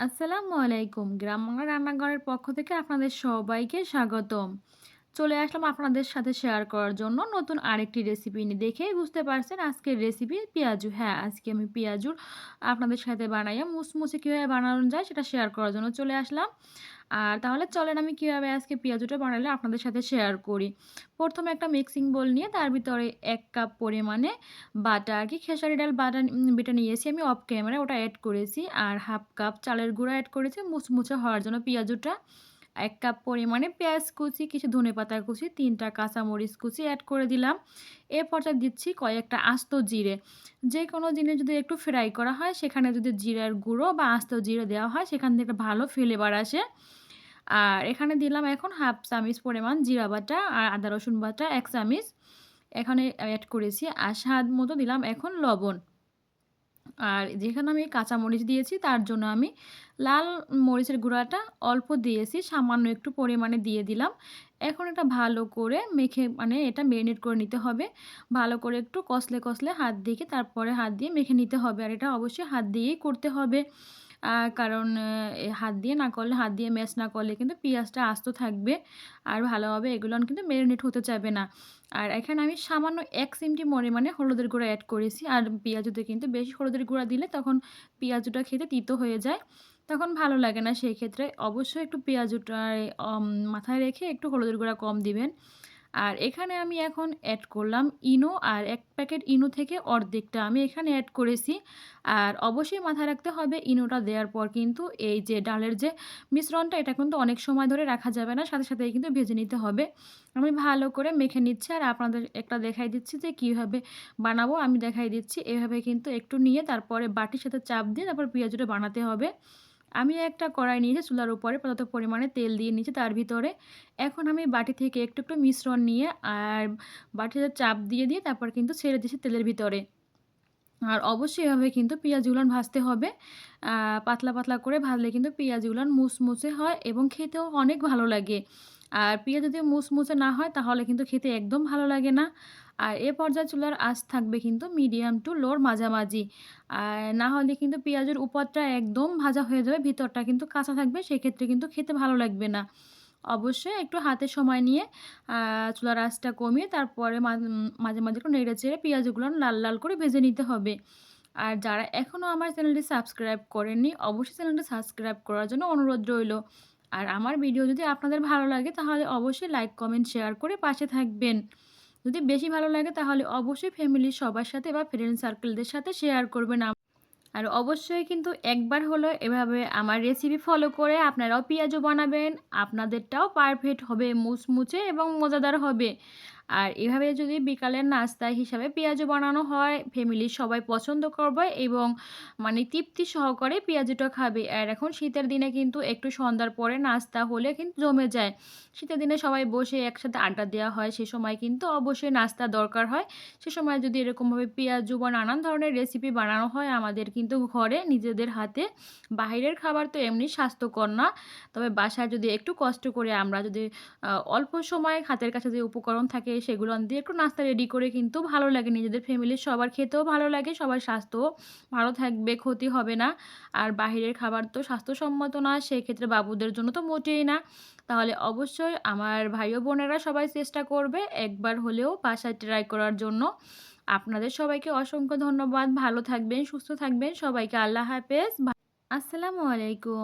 আসসালামু আলাইকুম। গ্রাম বাংলা রান্নাঘরের পক্ষ থেকে আপনাদের সবাইকে স্বাগতম। চলে আসলাম আপনাদের সাথে শেয়ার করার জন্য নতুন আরেকটি রেসিপি নিয়ে। দেখেই বুঝতে পারছেন আজকের রেসিপি পেঁয়াজু। হ্যাঁ, আজকে আমি পেঁয়াজুর আপনাদের সাথে বানাইয়া মুসমুসে কীভাবে বানানো যায় সেটা শেয়ার করার জন্য চলে আসলাম। আর তাহলে চলেন আমি কীভাবে আজকে পেঁয়াজুটা বানালে আপনাদের সাথে শেয়ার করি। ১ম এ একটা মিক্সিং বোল নিয়ে তার ভিতরে ১ কাপ পরিমাণে বাটা আরকি খেসারি ডাল বেটে নিয়েছি আমি অফ ক্যামেরায় ওটা এড করেছি। আর 1/2 কাপ চালের গুঁড়া এড করেছি মুচমুচে হওয়ার জন্য পেঁয়াজুটা। ১ কাপ পরিমাণে পেঁয়াজ কুচি, কিছু ধনেপাতা কুচি, ৩ টা কাঁচামরিচ কুচি এড করে দিলাম। এ পর্যায়ে দিচ্ছি কয়েকটা আস্ত জিরে। যেকোনো জিনিস যদি একটু ফ্রাই করা হয় সেখানে যদি জিরার গুঁড়ো বা আস্ত জিরে দেওয়া হয় সেখান থেকে একটা ভালো ফ্লেভার আসে। আর এখানে দিলাম এখন 1/2 চামচ পরিমাণ জিরা বাটা আর আদা রসুন বাটা ১ চামচ এখানে এড করেছি। আর স্বাদ মতো দিলাম এখন লবণ। আর যেখানে আমি কাঁচামরিচ দিয়েছি তার জন্য আমি লাল মরিচের গুঁড়াটা অল্প দিয়েছি, সামান্য একটু পরিমাণে দিয়ে দিলাম। এখন এটা ভালো করে মেখে মানে এটা মেরিনেট করে নিতে হবে। ভালো করে একটু কষলে হাত দিয়ে তারপরে হাত দিয়ে মেখে নিতে হবে। আর এটা অবশ্যই হাত দিয়েই করতে হবে। কারণ হাত দিয়ে না করলে, হাত দিয়ে ম্যাশ না করলে কিন্তু পেঁয়াজটা আস্ত থাকবে। আর ভালোভাবে এগুলো কিন্তু মেরিনেট হতে চাইবে না। আর এখানে আমি সামান্য ১ চিমটি পরিমাণে হলুদের গুঁড়া এড করেছি। আর পেঁয়াজুতে কিন্তু বেশি হলুদের গুঁড়া দিলে তখন পেঁয়াজুটা খেতে তিতো হয়ে যায়। তখন ভালো লাগে না। সেই ক্ষেত্রে অবশ্যই একটু পেঁয়াজুটায় মাথায় রেখে একটু হলুদের গুঁড়া কম দিবেন। আর এখানে আমি এখন এড করলাম ইনো আর ১ প্যাকেট ইনো থেকে অর্ধেকটা আমি এখানে এড করেছি। আর অবশ্যই মাথায় রাখতে হবে ইনোটা দেওয়ার পর কিন্তু এই যে ডালের যে মিশ্রণটা এটা কিন্তু অনেক সময় ধরে রাখা যাবে না। সাথেই কিন্তু ভেজে নিতে হবে। আমি ভালো করে মেখে নিচ্ছি আর আপনাদের একটা দেখাই দিচ্ছি যে কীভাবে বানাবো আমি দেখাই দিচ্ছি। এভাবে কিন্তু একটু নিয়ে তারপরে বাটির সাথে চাপ দিয়ে তারপর পেঁয়াজুটা বানাতে হবে। আমি একটা কড়াই নিয়েছি চুলার উপরে পর্যাপ্ত পরিমাণে তেল দিয়ে নিয়েছি তার ভিতরে। এখন আমি বাটি থেকে একটু মিশ্রণ নিয়ে আর বাটিতে চাপ দিয়ে তারপর কিন্তু ছেড়ে দিয়েছি তেলের ভিতরে। আর অবশ্যই এভাবে কিন্তু পেঁয়াজগুলান ভাজতে হবে। পাতলা করে ভাজলে কিন্তু পেঁয়াজগুলান মুচমুচে হয় এবং খেতেও অনেক ভালো লাগে। আর পেঁয়াজ যদি মুচমুচে না হয় তাহলে কিন্তু খেতে একদম ভালো লাগে না। আর এ পর্যায়ে চুলার আঁচ থাকবে কিন্তু মিডিয়াম টু লোর মাঝামাঝি। আর না হলে কিন্তু পেঁয়াজের উপরটা একদম ভাজা হয়ে যাবে, ভিতরটা কিন্তু কাঁচা থাকবে। সেক্ষেত্রে কিন্তু খেতে ভালো লাগবে না। অবশ্যই একটু হাতে সময় নিয়ে আ চুলার আঁচটা কমিয়ে তারপরে মাঝে মাঝে একটু নেড়ে-চেড়ে পেঁয়াজগুলো লাল করে ভেজে নিতে হবে। আর যারা এখনও আমার চ্যানেলটি সাবস্ক্রাইব করেননি, অবশ্যই চ্যানেলটি সাবস্ক্রাইব করার জন্য অনুরোধ রইলো। আর আমার ভিডিও যদি আপনাদের ভালো লাগে তাহলে অবশ্যই লাইক, কমেন্ট, শেয়ার করে পাশে থাকবেন। যদি বেশি ভালো লাগে তাহলে অবশ্যই ফ্যামিলির সবার সাথে বা ফ্রেন্ড সার্কেলদের সাথে শেয়ার করবেন। আর অবশ্যই কিন্তু একবার হলেও এভাবে আমার রেসিপি ফলো করে আপনারাও পেঁয়াজু বানাবেন। আপনাদেরটাও পারফেক্ট হবে, মুচমুচে এবং মজাদার হবে। আর এভাবে যদি বিকালের নাস্তা হিসাবে পেঁয়াজু বানানো হয়, ফ্যামিলির সবাই পছন্দ করবে এবং মানে তৃপ্তি সহকারে পেঁয়াজুটা খাবে। আর এখন শীতের দিনে কিন্তু একটু সন্ধ্যার পরে নাস্তা হলে কিন্তু জমে যায়। শীতের দিনে সবাই বসে একসাথে আড্ডা দেওয়া হয়, সে সময় কিন্তু অবশ্যই নাস্তা দরকার হয়। সে সময় যদি এরকমভাবে পেঁয়াজু বা নানান ধরনের রেসিপি বানানো হয় আমাদের কিন্তু ঘরে নিজেদের হাতে, বাহিরের খাবার তো এমনি স্বাস্থ্যকর না। তবে বাসায় যদি একটু কষ্ট করে আমরা যদি অল্প সময় হাতের কাছে যে উপকরণ থাকে সেগুলো দিয়ে একটু নাস্তা রেডি করে কিন্তু ভালো লাগে, নিজেদের ফ্যামিলির সবার খেতেও ভালো লাগে, সবার স্বাস্থ্যও ভালো থাকবে, ক্ষতি হবে না। আর বাহিরের খাবার তো স্বাস্থ্যসম্মত না, সেক্ষেত্রে বাবুদের জন্য তো মোটেই না। তাহলে অবশ্যই আমার ভাই ও বোনেরা সবাই চেষ্টা করবে একবার হলেও বাসায় ট্রাই করার জন্য। আপনাদের সবাইকে অসংখ্য ধন্যবাদ। ভালো থাকবেন, সুস্থ থাকবেন। সবাইকে আল্লাহ হাফেজ। আসসালামু আলাইকুম।